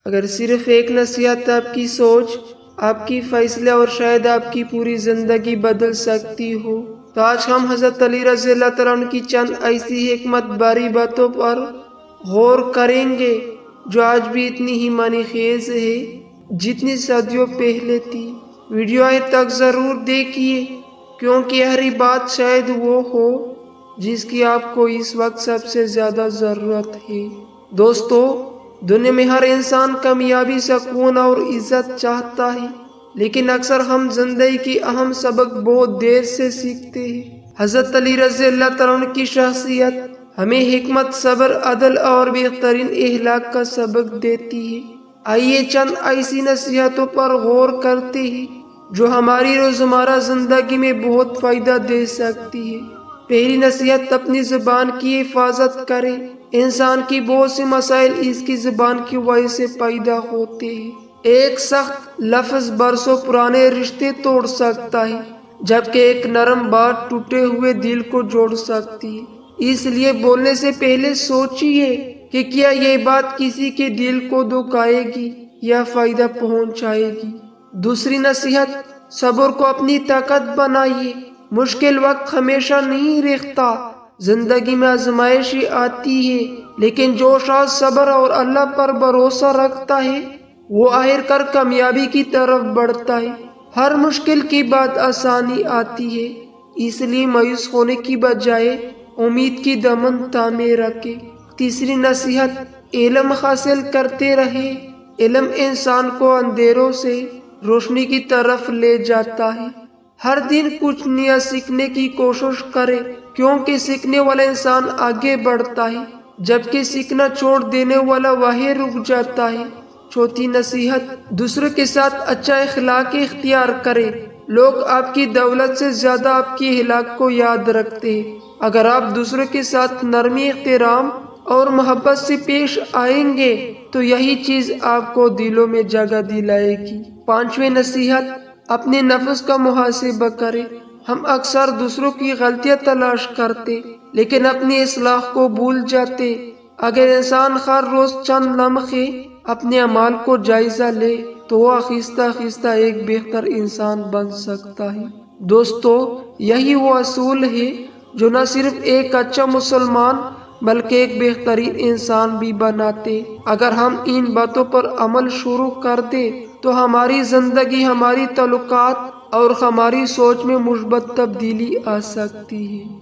اگر صرف ایک نصیحت آپ کی سوچ، آپ کی فیصلے اور شاید آپ کی پوری زندگی بدل سکتی ہو، تو آج ہم حضرت علی رضی اللہ تعالیٰ عنہ کی چند ایسی حکمت باری باتوں پر غور کریں گے جو آج بھی اتنی ہی معنی خیز ہے جتنی صدیوں پہلے تھی۔ ویڈیو آخر تک ضرور دیکھیے، کیونکہ یہ بات شاید وہ ہو جس کی آپ کو اس وقت سب سے زیادہ ضرورت ہے۔ دوستو، دنیا میں ہر انسان کامیابی، سکون اور عزت چاہتا ہے، لیکن اکثر ہم زندگی کی اہم سبق بہت دیر سے سیکھتے ہیں۔ حضرت علی رضی اللہ تعالیٰ عنہ کی شخصیت ہمیں حکمت، صبر، عدل اور بہترین اخلاق کا سبق دیتی ہے۔ آئیے چند ایسی نصیحتوں پر غور کرتے ہیں جو ہماری روزمرہ زندگی میں بہت فائدہ دے سکتی ہے۔ پہلی نصیحت، اپنی زبان کی حفاظت کریں۔ انسان کی بہت سے مسائل اس کی زبان کی وجہ سے پیدا ہوتے ہیں۔ ایک سخت لفظ برسوں پرانے رشتے توڑ سکتا ہے، جبکہ ایک نرم بات ٹوٹے ہوئے دل کو جوڑ سکتی ہے۔ اس لیے بولنے سے پہلے سوچیے کہ کیا یہ بات کسی کے دل کو دکھائے گی یا فائدہ پہنچائے گی۔ دوسری نصیحت، صبر کو اپنی طاقت بنائیے۔ مشکل وقت ہمیشہ نہیں رہتا، زندگی میں آزمائشیں آتی ہے، لیکن جو شخص صبر اور اللہ پر بھروسہ رکھتا ہے وہ آخر کامیابی کی طرف بڑھتا ہے۔ ہر مشکل کے بعد آسانی آتی ہے، اس لیے مایوس ہونے کی بجائے امید کی دامن تھامے رکھے۔ تیسری نصیحت، علم حاصل کرتے رہے۔ علم انسان کو اندھیروں سے روشنی کی طرف لے جاتا ہے۔ ہر دن کچھ نیا سیکھنے کی کوشش کرے، کیونکہ سیکھنے والا انسان آگے بڑھتا ہے، جبکہ سیکھنا چھوڑ دینے والا وہیں رک جاتا ہے۔ چوتھی نصیحت، دوسروں کے ساتھ اچھا اخلاق اختیار کرے۔ لوگ آپ کی دولت سے زیادہ آپ کی اخلاق کو یاد رکھتے ہیں۔ اگر آپ دوسروں کے ساتھ نرمی، احترام اور محبت سے پیش آئیں گے تو یہی چیز آپ کو دلوں میں جگہ دلائے گی۔ پانچویں نصیحت، اپنے نفس کا محاسبہ کریں۔ ہم اکثر دوسروں کی غلطیاں تلاش کرتے لیکن اپنی اصلاح کو بھول جاتے۔ اگر انسان ہر روز چند لمحے اپنے اعمال کو جائزہ لے تو وہ آہستہ آہستہ ایک بہتر انسان بن سکتا ہے۔ دوستو، یہی وہ اصول ہے جو نہ صرف ایک اچھا مسلمان بلکہ ایک بہترین انسان بھی بناتے۔ اگر ہم ان باتوں پر عمل شروع کر دیں تو ہماری زندگی، ہماری تعلقات اور ہماری سوچ میں مثبت تبدیلی آ سکتی ہے۔